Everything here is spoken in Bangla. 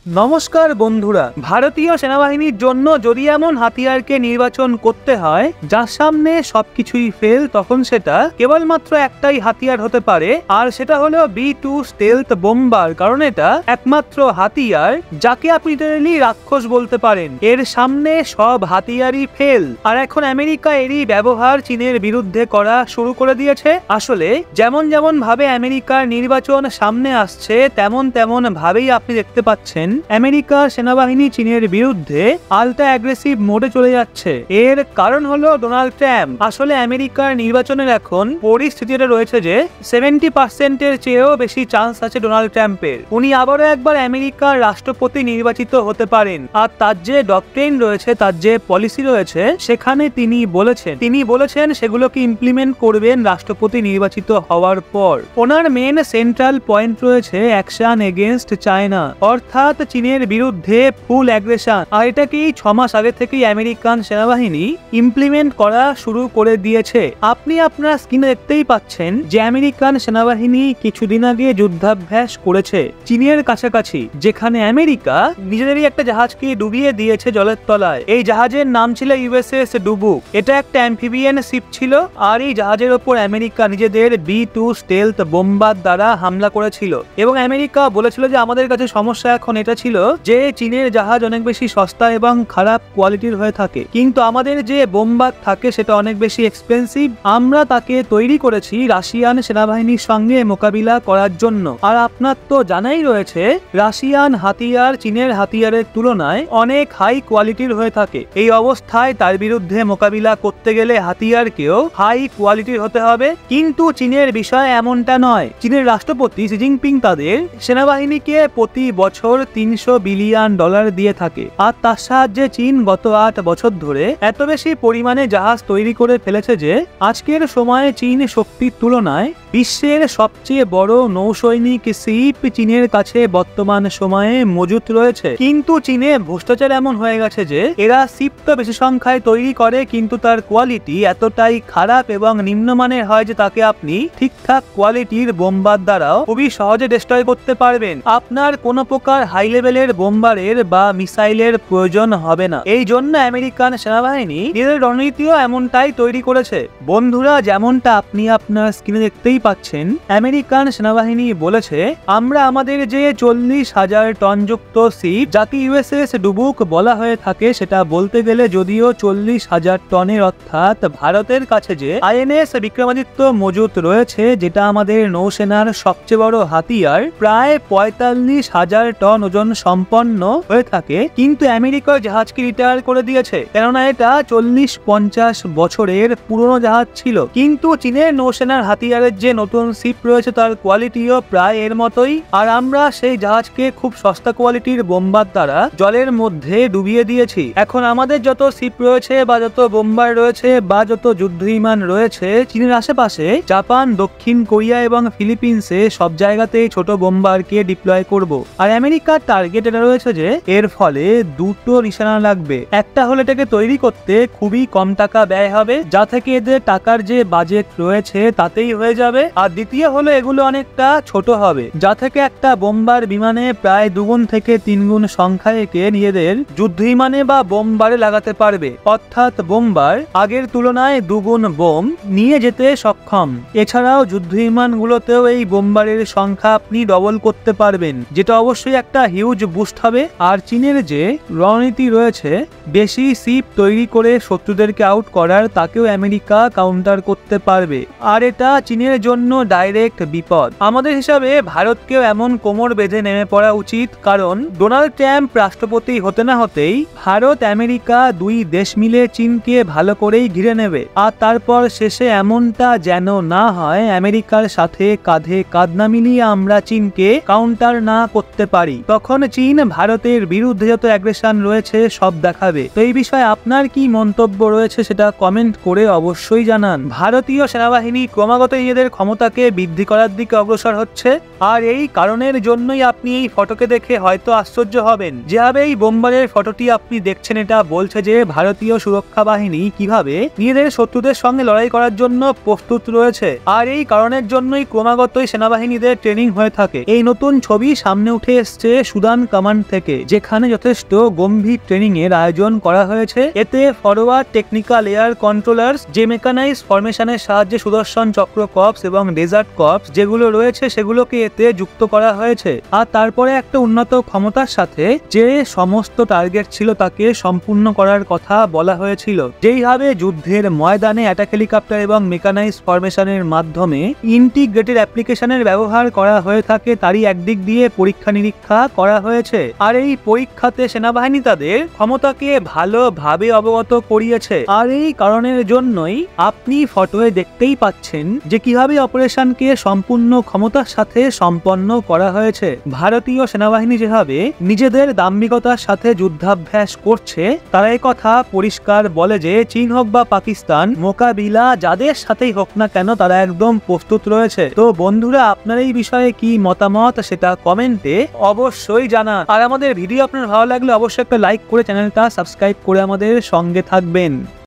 নমস্কার বন্ধুরা, ভারতীয় সেনাবাহিনীর জন্য যদি এমন হাতিয়ারকে নির্বাচন করতে হয় যার সামনে সবকিছুই ফেল, তখন সেটা কেবলমাত্র একটাই হাতিয়ার হতে পারে, আর সেটা হলো B2 স্টেলথ বোম্বার। কারণ এটা একমাত্র হাতিয়ার যাকে আপনি লিটারালি রাক্ষস বলতে পারেন। এর সামনে সব হাতিয়ারই ফেল, আর এখন আমেরিকা এরই ব্যবহার চীনের বিরুদ্ধে করা শুরু করে দিয়েছে। আসলে যেমন যেমন ভাবে আমেরিকার নির্বাচন সামনে আসছে, তেমন তেমন ভাবেই আপনি দেখতে পাচ্ছেন আমেরিকার সেনাবাহিনী চীনের বিরুদ্ধে আলট্রা অ্যাগ্রেসিভ মোডে চলে যাচ্ছে। এর কারণ হলো ডোনাল্ড ট্রাম্প। আসলে আমেরিকার নির্বাচনের এখন পরিস্থিতিটা রয়েছে যে 70% এর চেয়েও বেশি চান্স আছে ডোনাল্ড ট্রাম্পের। উনি আবারও একবার আমেরিকার রাষ্ট্রপতি নির্বাচিত হতে পারেন, আর তার যে ডক্ট্রিন রয়েছে, তার যে পলিসি রয়েছে, সেখানে তিনি বলেছেন সেগুলোকে ইমপ্লিমেন্ট করবেন রাষ্ট্রপতি নির্বাচিত হওয়ার পর। ওনার মেন সেন্ট্রাল পয়েন্ট রয়েছে অ্যাকশন এগেইনস্ট চায়না, অর্থাৎ চীনের বিরুদ্ধে ফুল অ্যাগ্রেশন। আর এটাকেই 6 মাস আগে থেকেই আমেরিকান সেনাবাহিনী ইমপ্লিমেন্ট করা শুরু করে দিয়েছে। আপনি আপনার স্ক্রিনে দেখতেই পাচ্ছেন যে আমেরিকান সেনাবাহিনী কিছুদিন আগে যুদ্ধাভ্যাস করেছে চীনের কাছাকাছি, যেখানে আমেরিকা নিজেদেরই একটা জাহাজকে ডুবিয়ে দিয়েছে জলের তলায়। এই জাহাজের নাম ছিল USS ডুবুক। এটা একটা অ্যাম্ফিবিয়ান শিপ ছিল, আর এই জাহাজের ওপর আমেরিকা নিজেদের B2 স্টেলথ বোম্বার দ্বারা হামলা করেছিল। এবং আমেরিকা বলেছিল যে আমাদের কাছে সমস্যা এখন এটা ছিল যে চীনের জাহাজ অনেক বেশি সস্তা এবং খারাপ কোয়ালিটির হয়ে থাকে, কিন্তু আমাদের যে বোম্বার থাকে সেটা অনেক বেশি এক্সপেন্সিভ। আমরা তাকে তৈরি করেছি রাশিয়ান সেনাবাহিনীর সঙ্গে মোকাবিলা করার জন্য। আর আপনার তো জানাই রয়েছে রাশিয়ান হাতিয়ার চীনের হাতিয়ারের তুলনায় অনেক হাই কোয়ালিটির হয়ে থাকে। এই অবস্থায় তার বিরুদ্ধে মোকাবিলা করতে গেলে হাতিয়ারকেও হাই কোয়ালিটির হতে হবে। কিন্তু চীনের বিষয় এমনটা নয়। চীনের রাষ্ট্রপতি শি জিনপিং তাদের সেনাবাহিনীকে প্রতি বছর $300 বিলিয়ন দিয়ে থাকে, আর তার সাহায্যে চীন গত 8 বছর ধরে এত বেশি পরিমাণে জাহাজ তৈরি করে ফেলেছে যে আজকের সময়ে চীন শক্তির তুলনায় বিশ্বের সবচেয়ে বড় নৌসৈনিক শিপ চীনের কাছে বর্তমান সময়ে মজুত রয়েছে। কিন্তু চীনে ভ্রষ্টাচার এমন হয়ে গেছে যে এরা শিপ তো বেশি সংখ্যায় তৈরি করে, কিন্তু তার কোয়ালিটি এতটাই খারাপ এবং নিম্নমানের হয় যে তাকে আপনি ঠিকঠাক কোয়ালিটির বোম্বার দ্বারাও খুবই সহজে ডিস্ট্রয় করতে পারবেন। আপনার কোনো প্রকার হাই লেভেলের বোম্বারের বা মিসাইলের প্রয়োজন হবে না। এই জন্য আমেরিকান সেনাবাহিনী নিজেদের রণনীতিও এমনটাই তৈরি করেছে। বন্ধুরা, যেমনটা আপনি আপনার স্ক্রিনে দেখতেই পাচ্ছেন, আমেরিকান সেনাবাহিনী বলেছে আমরা আমাদের যে 40,000 টন যুক্ত শিপ যাকে USS ডুবুক বলা হয়ে থাকে, সেটা বলতে গেলে যদিও 40,000 টনের, অর্থাৎ ভারতের কাছে যে INS বিক্রমাদিত্য মজুত রয়েছে, যেটা আমাদের নৌসেনার সবচেয়ে বড় হাতিয়ার, প্রায় 45,000 টন ওজন সম্পন্ন হয়ে থাকে। কিন্তু আমেরিকার জাহাজকে রিটায়ার করে দিয়েছে, কেননা এটা 40-50 বছরের পুরনো জাহাজ ছিল। কিন্তু চীনের নৌসেনার হাতিয়ারের যে নতুন শিপ রয়েছে তার কোয়ালিটিও প্রায় এর মতোই, আর আমরা সেই জাহাজকে খুব সস্তা কোয়ালিটির বোম্বার দ্বারা জলের মধ্যে ডুবিয়ে দিয়েছি। এখন আমাদের যত শিপ রয়েছে বা যত বোম্বার রয়েছে বা যত যুদ্ধ বিমান রয়েছে চীনের আশেপাশে, জাপান, দক্ষিণ কোরিয়া এবং ফিলিপিন্সে সব জায়গাতেই ছোট বোম্বারকে ডিপ্লয় করব। আর আমেরিকার টার্গেট এটা রয়েছে যে এর ফলে দুটো নিশানা লাগবে। একটা হলে এটাকে তৈরি করতে খুবই কম টাকা ব্যয় হবে, যা থেকে এদের টাকার যে বাজেট রয়েছে তাতেই হয়ে যাবে। আর দ্বিতীয় হলো এগুলো অনেকটা ছোট হবে, যা থেকে একটা বোম্বার বিমানে প্রায় 2 গুণ থেকে 3 গুণ সংখ্যায় একে নিজেদের যুদ্ধ বিমানে বা বোমবারে লাগাতে পারবে। অর্থাৎ বোম্বার আগের তুলনায় 2 গুণ বোম নিয়ে যেতে সক্ষম। এছাড়াও যুদ্ধ বিমানগুলোতেও এই বোম্বারের সংখ্যা আপনি ডবল করতে পারবেন, যেটা অবশ্যই একটা হিউজ বুস্ট হবে। আর চীনের যে রণনীতি রয়েছে বেশি শিপ তৈরি করে শত্রুদেরকে আউট করার, তাকেও আমেরিকা কাউন্টার করতে পারবে। আর এটা চীনের জন্য ডাইরেক্ট বিপদ। আমাদের হিসাবে ভারতকেও এমন কোমর বেঁধে নেমে পড়া উচিত, কারণ ডোনাল্ড ট্রাম্প রাষ্ট্রপতি হতে না হতেই ভারত আমেরিকা 2 দেশ মিলে চীনকে ভালো করেই ঘিরে নেবে। আর তারপর শেষে এমনটা যেন না হয় আমেরিকার সাথে কাঁধে কাঁধ না মিলিয়ে আমরা চীনকে কাউন্টার না করতে পারি। তখন চীন ভারতের বিরুদ্ধে যত অ্যাগ্রেশন রয়েছে সব দেখাবে। তো এই বিষয়ে আপনার কি মন্তব্য রয়েছে সেটা কমেন্ট করে অবশ্যই জানান। ভারতীয় সেনাবাহিনী ক্রমাগত নিজেদের ক্ষমতাকে বৃদ্ধি করার দিকে অগ্রসর হচ্ছে, আর এই কারণের জন্যই আপনি এই ফটোকে দেখে হয়তো আশ্চর্য হবেন। যেভাবে এই বোম্বারের ফটোটি আপনি দেখছেন, এটা বলছে যে ভারতীয় সুরক্ষা বাহিনী কিভাবে নিজেদের শত্রুদের সঙ্গে লড়াই করার জন্য প্রস্তুত রয়েছে। আর এই কারণের জন্যই ক্রমাগতই সেনাবাহিনীদের ট্রেনিং হয়ে থাকে। এই নতুন ছবি সামনে উঠে এসছে সুদান কমান্ড থেকে, যেখানে যথেষ্ট গম্ভীর ট্রেনিং এর আয়োজন করা হয়েছে। এতে ফরওয়ার্ড টেকনিক্যাল এয়ার কন্ট্রোলার্স, যে মেকানাইজ ফরমেশনের সাহায্যে সুদর্শন চক্র কর্পস এবং ডেজার্ট কর্পস যেগুলো রয়েছে সেগুলোকে এতে যুক্ত করা হয়েছে। আর তারপরে একটা উন্নত ক্ষমতার সাথে যে সমস্ত টার্গেট ছিল তাকে সম্পূর্ণ করার কথা বলা হয়েছিল। যেইভাবে যুদ্ধের ময়দানে অ্যাটাক হেলিকপ্টার এবং মেকানাইজ ফরমেশনের মাধ্যমে ইন্টিগ্রেটেড অ্যাপ্লিকেশনের ব্যবহার করা হয়ে থাকে, তারই একদিক দিয়ে পরীক্ষা নিরীক্ষা করা হয়েছে। আর এই পরীক্ষাতে সেনাবাহিনী তাদের ক্ষমতাকে ভালোভাবে অবগত করিয়েছে। আর এই কারণের জন্যই আপনি ফটোয়ে দেখতেই পাচ্ছেন যে কিভাবে অপারেশনকে সম্পূর্ণ ক্ষমতার সাথে সম্পন্ন করা হয়েছে। ভারতীয় সেনাবাহিনী যেভাবে নিজেদের দাম্ভিকতার সাথে যুদ্ধাভ্যাস করছে, তারা এই কথা পরিষ্কার বলে যে চীন হোক বা পাকিস্তান, মোকাবিলা যাদের সাথেই হোক না কেন তারা একদম প্রস্তুত রয়েছে। তো বন্ধুরা, আপনার এই বিষয়ে কি মতামত সেটা কমেন্টে অবশ্যই জানান। আর আমাদের ভিডিও আপনার ভালো লাগলে অবশ্যই একটা লাইক করে চ্যানেলটা সাবস্ক্রাইব করে আমাদের সঙ্গে থাকবেন।